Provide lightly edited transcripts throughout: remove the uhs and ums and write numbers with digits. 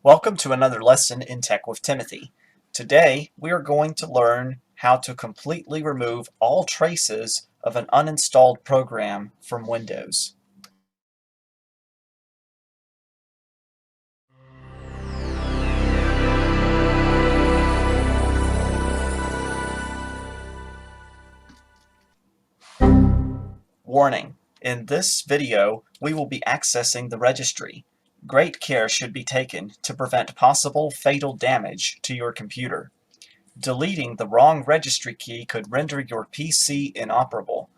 Welcome to another lesson in Tech with Timothy. Today, we are going to learn how to completely remove all traces of an uninstalled program from Windows. Warning: in this video, we will be accessing the registry. Great care should be taken to prevent possible fatal damage to your computer. Deleting the wrong registry key could render your PC inoperable.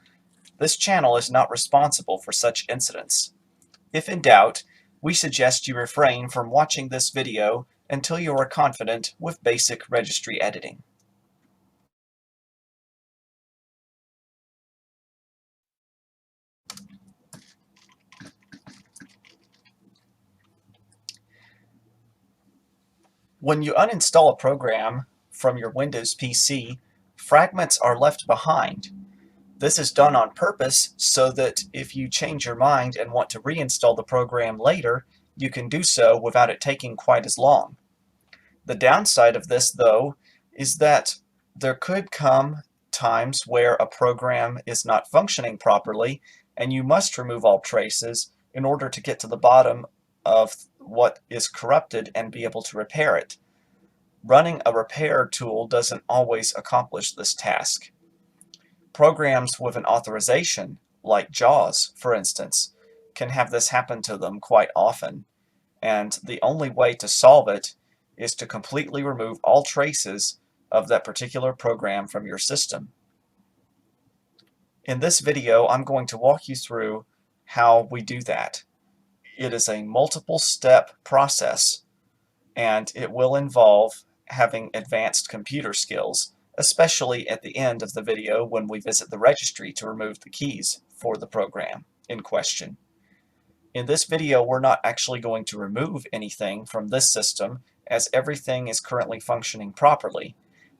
This channel is not responsible for such incidents. If in doubt, we suggest you refrain from watching this video until you are confident with basic registry editing. When you uninstall a program from your Windows PC, fragments are left behind. This is done on purpose so that if you change your mind and want to reinstall the program later, you can do so without it taking quite as long. The downside of this, though, is that there could come times where a program is not functioning properly and you must remove all traces in order to get to the bottom of what is corrupted and be able to repair it. Running a repair tool doesn't always accomplish this task. Programs with an authorization, like JAWS, for instance, can have this happen to them quite often, and the only way to solve it is to completely remove all traces of that particular program from your system. In this video, I'm going to walk you through how we do that. It is a multiple-step process, and it will involve having advanced computer skills, especially at the end of the video when we visit the registry to remove the keys for the program in question. In this video, we're not actually going to remove anything from this system as everything is currently functioning properly,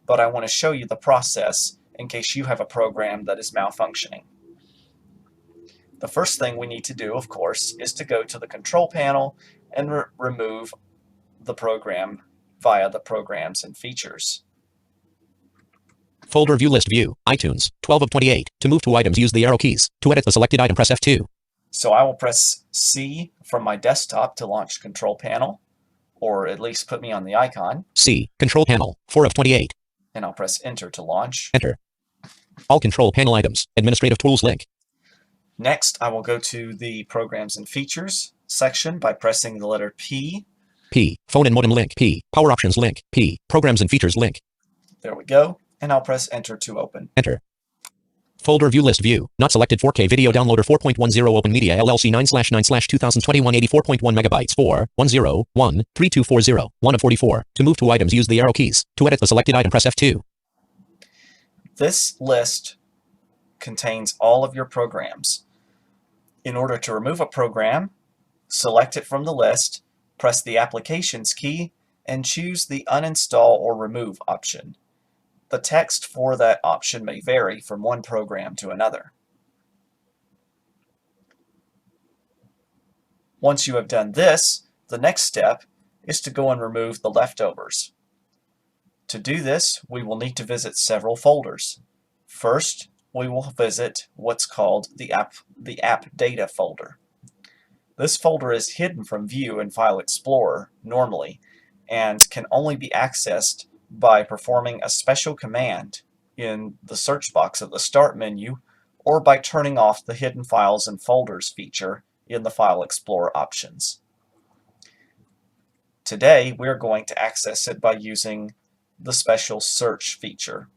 but I want to show you the process in case you have a program that is malfunctioning. The first thing we need to do, of course, is to go to the control panel and remove the program via the Programs and Features. Folder View List View, iTunes, 12 of 28. To move to items, use the arrow keys. To edit the selected item, press F2. So I will press C from my desktop to launch Control Panel, or at least put me on the icon. C, Control Panel, 4 of 28. And I'll press Enter to launch. Enter. All Control Panel items, Administrative Tools link. Next, I will go to the Programs and Features section by pressing the letter P. P, Phone and Modem link. P, Power Options link. P, Programs and Features link. There we go. And I'll press Enter to open. Enter. Folder View List View, not selected 4K Video Downloader 4.10 Open Media LLC 9/9/2021 84.1 megabytes 410132401 1 of 44. To move to items, use the arrow keys. To edit the selected item, press F2. This list contains all of your programs. In order to remove a program, select it from the list, press the Applications key, and choose the Uninstall or Remove option. The text for that option may vary from one program to another. Once you have done this, the next step is to go and remove the leftovers. To do this, we will need to visit several folders. First, we will visit what's called the App Data folder. This folder is hidden from view in File Explorer normally and can only be accessed by performing a special command in the search box of the Start menu or by turning off the Hidden Files and Folders feature in the File Explorer options. Today, we're going to access it by using the special search feature.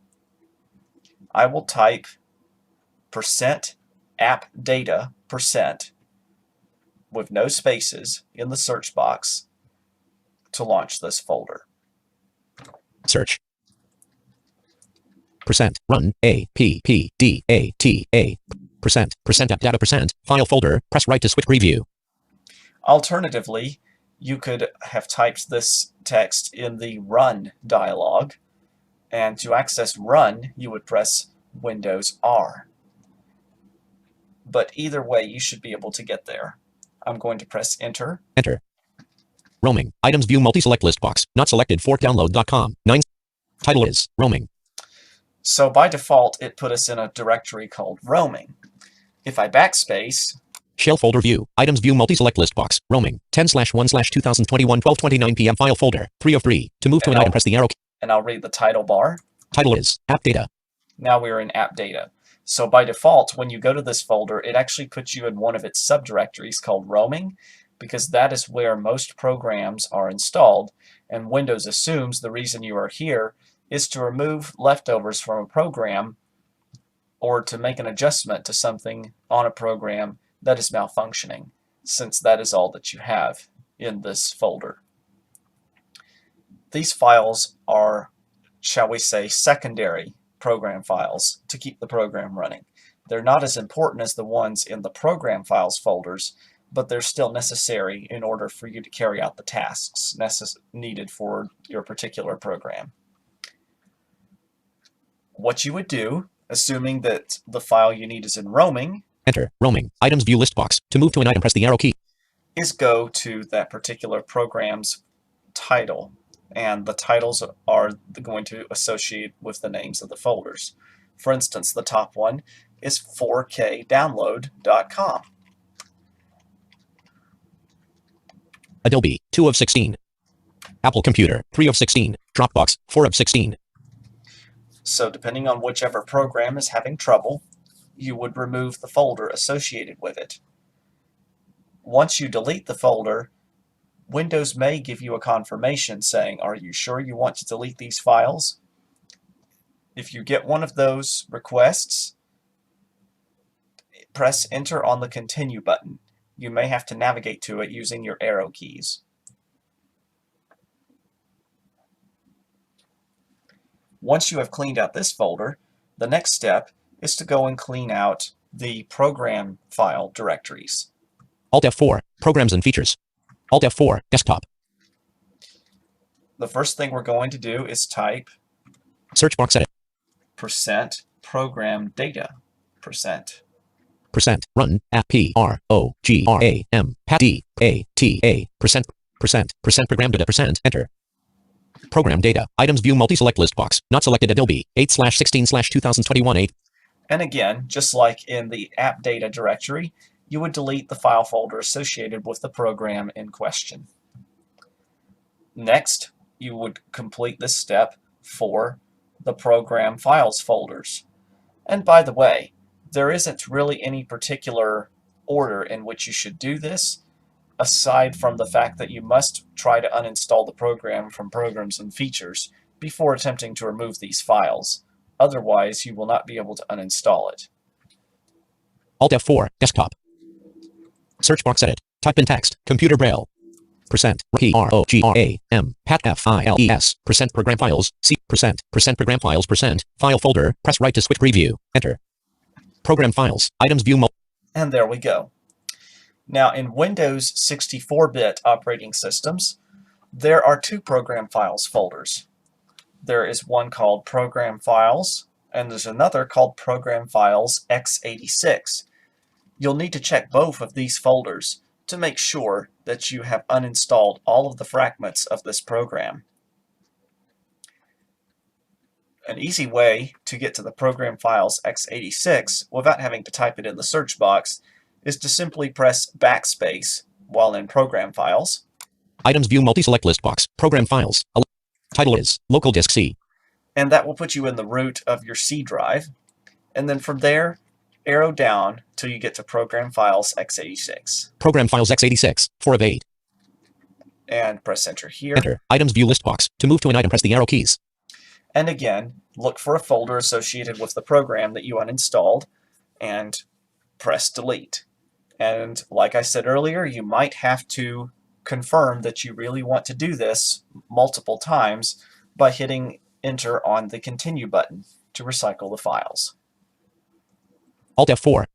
I will type %appdata% with no spaces in the search box to launch this folder. Search. Run A P P D A T A app data file folder. Press right to switch preview. Alternatively, you could have typed this text in the Run dialog, and to access Run, you would press Windows R. But either way, you should be able to get there. I'm going to press Enter. Enter. Roaming. Items view multi-select list box. Not selected for download.com. 9. Title is roaming. So by default, it put us in a directory called roaming. If I backspace, Shell folder view. Items view multi-select list box. Roaming. 10/1/2021 12:29 p.m. File folder. 3 of 3. To move to an item, press the arrow key. and I'll read the title bar. Title is app data. Now we're in app data. So by default, when you go to this folder, it actually puts you in one of its subdirectories called roaming, because that is where most programs are installed, and Windows assumes the reason you are here is to remove leftovers from a program or to make an adjustment to something on a program that is malfunctioning, since that is all that you have in this folder. These files are, shall we say, secondary program files to keep the program running. They're not as important as the ones in the program files folders, but they're still necessary in order for you to carry out the tasks needed for your particular program. What you would do, assuming that the file you need is in roaming, Enter. Roaming. Items view list box. To move to an item, press the arrow key. is go to that particular program's title. And the titles are going to associate with the names of the folders. For instance, the top one is 4kdownload.com. Adobe. 2 of 16. Apple Computer. 3 of 16. Dropbox. 4 of 16. So depending on whichever program is having trouble, you would remove the folder associated with it. Once you delete the folder, Windows may give you a confirmation saying, "Are you sure you want to delete these files?" If you get one of those requests, press Enter on the Continue button. You may have to navigate to it using your arrow keys. Once you have cleaned out this folder, the next step is to go and clean out the program file directories. Alt F4. Programs and features. Alt F4. Desktop. The first thing we're going to do is type Search box edit. %program data %. Run at PROGRAM pat DATA % program data enter. Program data. Items view multi-select list box. Not selected Adobe. 8/16/2021 8. And again, just like in the app data directory, you would delete the file folder associated with the program in question. Next, you would complete this step for the program files folders. And by the way, there isn't really any particular order in which you should do this, aside from the fact that you must try to uninstall the program from Programs and Features before attempting to remove these files. Otherwise, you will not be able to uninstall it. Alt F4. Desktop. Search box edit. Type in text. Computer Braille. PROGRAM pat FILES program files C program files file folder. Press right to switch preview. Enter. Program files. Items view And there we go. Now in Windows 64-bit operating systems, there are two program files folders. There is one called Program Files, and there's another called Program Files x86. You'll need to check both of these folders to make sure that you have uninstalled all of the fragments of this program. An easy way to get to the Program Files x86 without having to type it in the search box is to simply press backspace while in Program Files. Items view multi-select list box. Program files. Title is local disk C. And that will put you in the root of your C drive. And then from there, arrow down till you get to Program Files x86. Program files x86. 4 of 8. And press Enter here. Enter. Items view list box. To move to an item, press the arrow keys. And again, look for a folder associated with the program that you uninstalled and press Delete. And like I said earlier, you might have to confirm that you really want to do this multiple times by hitting Enter on the Continue button to recycle the files. Alt F4.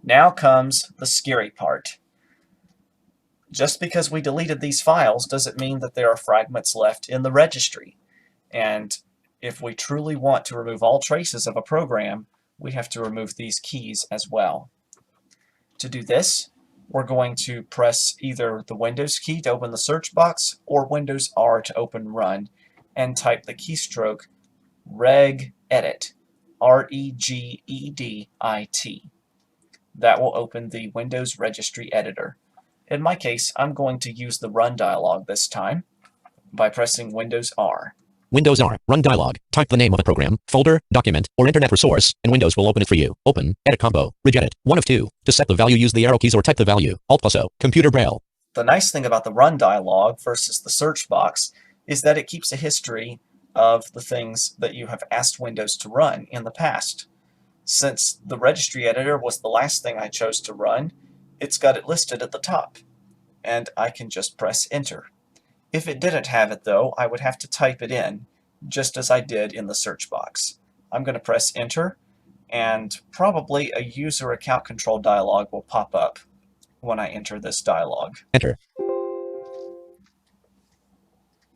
Now comes the scary part. Just because we deleted these files doesn't mean that there are fragments left in the registry. And if we truly want to remove all traces of a program, we have to remove these keys as well. To do this, we're going to press either the Windows key to open the search box or Windows R to open Run and type the keystroke regedit, regedit. That will open the Windows Registry Editor. In my case, I'm going to use the Run dialog this time by pressing Windows R. Windows R, Run dialog. Type the name of a program, folder, document, or internet resource, and Windows will open it for you. Open, edit combo, regedit, one of two. To set the value, use the arrow keys or type the value, Alt+O, computer braille. The nice thing about the Run dialog versus the search box is that it keeps a history of the things that you have asked Windows to run in the past. Since the registry editor was the last thing I chose to run, it's got it listed at the top, and I can just press enter. If it didn't have it though, I would have to type it in, just as I did in the search box. I'm going to press enter, and probably a user account control dialog will pop up when I enter this dialog. Enter.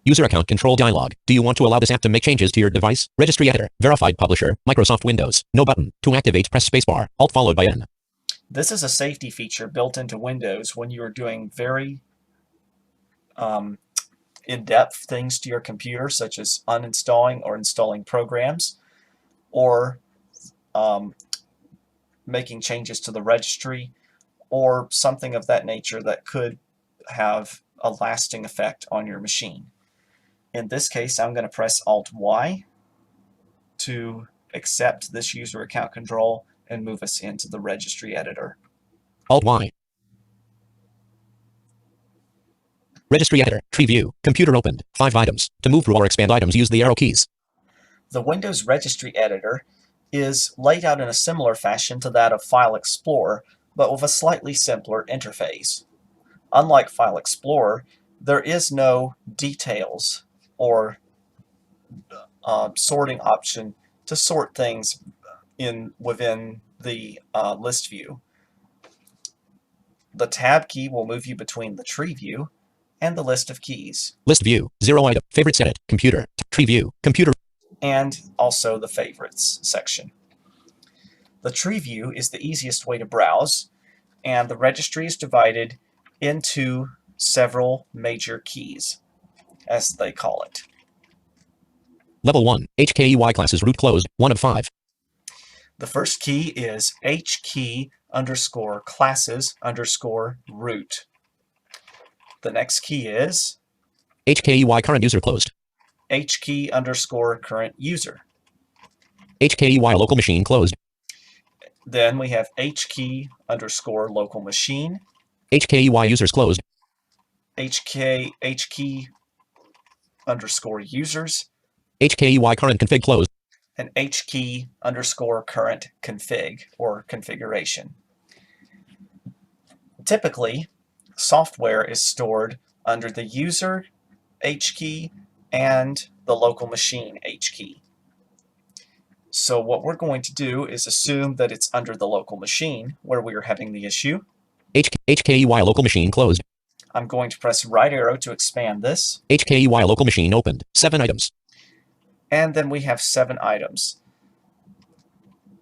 User account control dialog. Do you want to allow this app to make changes to your device? Registry editor. Verified publisher. Microsoft Windows. No button. To activate, press spacebar. Alt followed by N. This is a safety feature built into Windows when you are doing very in-depth things to your computer, such as uninstalling or installing programs, or making changes to the registry, or something of that nature that could have a lasting effect on your machine. In this case, I'm going to press Alt-Y to accept this user account control and move us into the registry editor. Alt-Y. Registry editor. Tree view. Computer opened. 5 items. To move through or expand items, use the arrow keys. The Windows Registry Editor is laid out in a similar fashion to that of File Explorer, but with a slightly simpler interface. Unlike File Explorer, there is no details or sorting option to sort things within the list view. The Tab key will move you between the tree view and the list of keys. List view. 0 item. Favorites edit. Computer. Tree view. Computer. And also the Favorites section. The tree view is the easiest way to browse, and the registry is divided into several major keys, as they call it. Level 1. HKEY classes root closed. 1 of 5. The first key is HKey_classes_root. The next key is HKEY current user closed. HKey_current user. HKEY local machine closed. Then we have HKey_local machine. HKEY users closed. HKey_users. HKEY current config closed. And HKey_current config or configuration. Typically, software is stored under the user HKey and the local machine HKey. So what we're going to do is assume that it's under the local machine where we are having the issue. HKEY local machine closed. I'm going to press right arrow to expand this. HKEY local machine opened. 7 items. And then we have 7 items.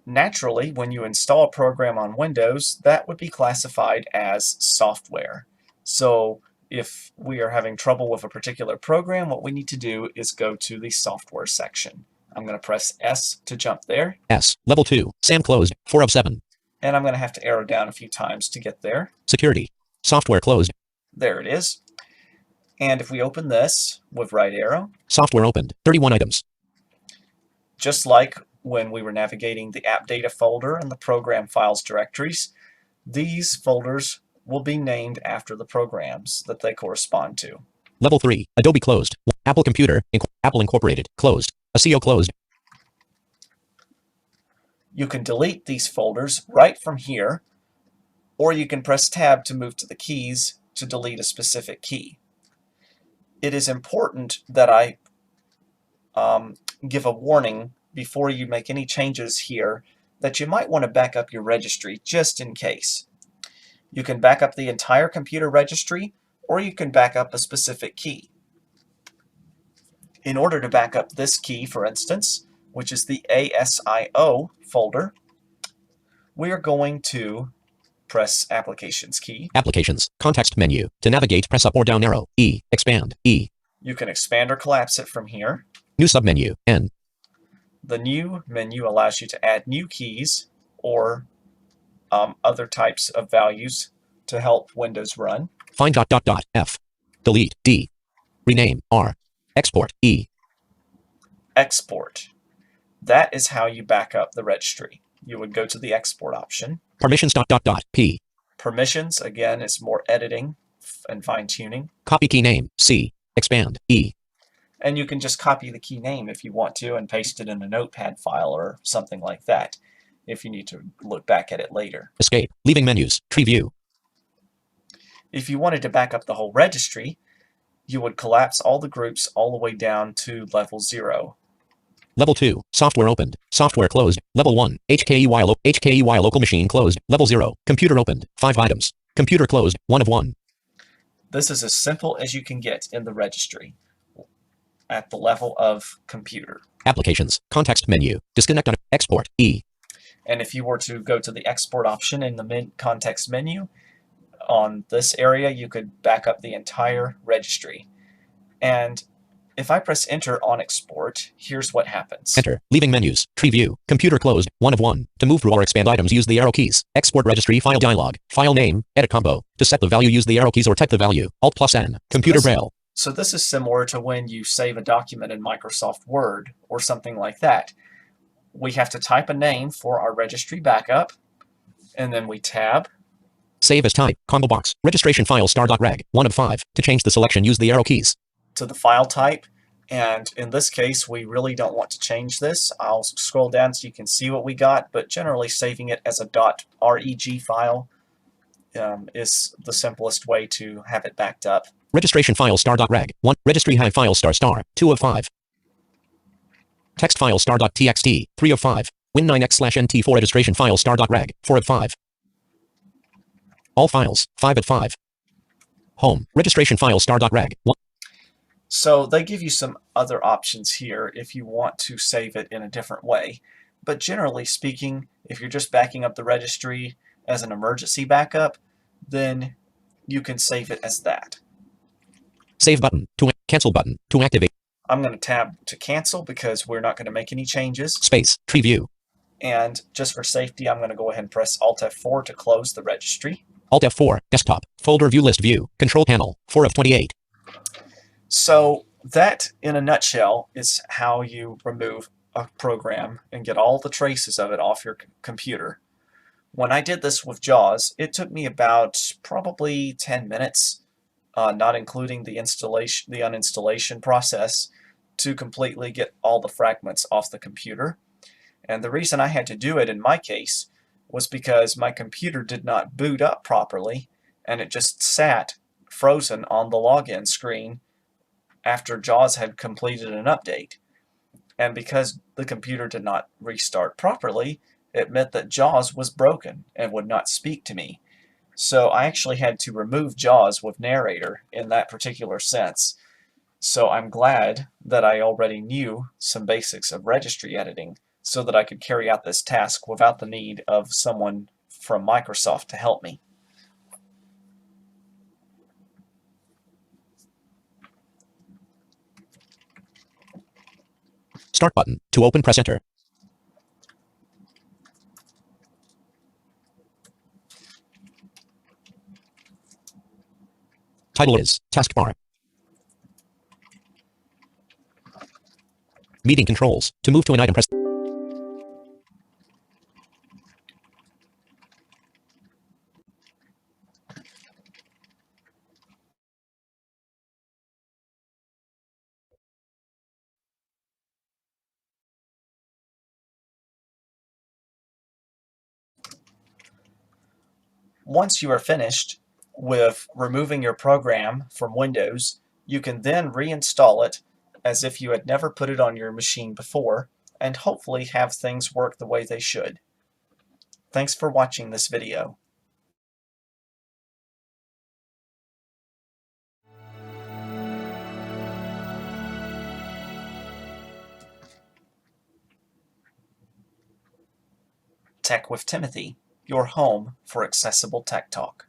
Naturally, when you install a program on Windows, that would be classified as software. So if we are having trouble with a particular program, what we need to do is go to the software section. I'm going to press S to jump there. S. Level 2. SAM closed. 4 of 7. And I'm going to have to arrow down a few times to get there. Security. Software closed. There it is. And if we open this with right arrow, software opened. 31 items. Just like when we were navigating the app data folder and the program files directories, these folders will be named after the programs that they correspond to. Level 3. Adobe closed. Apple Computer. Apple Incorporated. Closed. ASIO closed. You can delete these folders right from here, or you can press Tab to move to the keys to delete a specific key. It is important that I give a warning before you make any changes here that you might want to back up your registry just in case. You can back up the entire computer registry, or you can back up a specific key. In order to back up this key, for instance, which is the ASIO folder, we are going to press Applications key. Applications. Context menu. To navigate, press up or down arrow. E. Expand. E. You can expand or collapse it from here. New submenu. N. The New menu allows you to add new keys or other types of values to help Windows run. Find dot dot dot. F. Delete. D. Rename. R. Export. E. Export. That is how you back up the registry. You would go to the export option. Permissions dot dot dot. P. Permissions, again, is more editing and fine-tuning. Copy key name. C. Expand. E. And you can just copy the key name if you want to and paste it in a notepad file or something like that if you need to look back at it later. Escape. Leaving menus. Tree view. If you wanted to back up the whole registry, you would collapse all the groups all the way down to level 0. Level 2. Software opened. Software closed. Level 1. HKEY local machine closed. Level 0. Computer opened. 5 items. Computer closed. 1 of 1. This is as simple as you can get in the registry at the level of computer. Applications. Context menu. Disconnect on export. E. And if you were to go to the export option in the context menu, on this area you could back up the entire registry. And if I press enter on export, here's what happens. Enter. Leaving menus. Tree view. Computer closed. 1 of 1. To move through or expand items, use the arrow keys. Export registry file dialog. File name. Edit combo. To set the value, use the arrow keys or type the value. Alt plus N. Computer braille. So this is similar to when you save a document in Microsoft Word or something like that. We have to type a name for our registry backup, and then we tab. Save as type. Combo box. Registration file star.reg. 1 of 5. To change the selection, use the arrow keys. To the file type, and in this case we really don't want to change this. I'll scroll down so you can see what we got, but generally saving it as a .reg file is the simplest way to have it backed up. Registration file star.reg. 1. Registry file star. 2 of 5. Text file star.txt. 3 of 5. Win9x/nt4 registration file star.reg. 4 of 5. All files. 5 of 5. Home. Registration file star.reg. 1. So they give you some other options here if you want to save it in a different way. But generally speaking, if you're just backing up the registry as an emergency backup, then you can save it as that. Save button. To cancel button. To activate. I'm going to tab to cancel because we're not going to make any changes. Space. Tree view. And just for safety, I'm going to go ahead and press Alt F4 to close the registry. Alt F4. Desktop. Folder view list view. Control panel. 4 of 28. So that, in a nutshell, is how you remove a program and get all the traces of it off your computer. When I did this with JAWS, it took me about probably 10 minutes, not including the uninstallation process, to completely get all the fragments off the computer. And the reason I had to do it in my case was because my computer did not boot up properly, and it just sat frozen on the login screen after JAWS had completed an update. And because the computer did not restart properly, it meant that JAWS was broken and would not speak to me. So I actually had to remove JAWS with Narrator in that particular sense. So I'm glad that I already knew some basics of registry editing so that I could carry out this task without the need of someone from Microsoft to help me. Start button. To open, press enter. Title is taskbar. Meeting controls. To move to an item, press. Once you are finished with removing your program from Windows, you can then reinstall it as if you had never put it on your machine before, and hopefully have things work the way they should. Thanks for watching this video. Tech with Timothy. your home for accessible tech talk.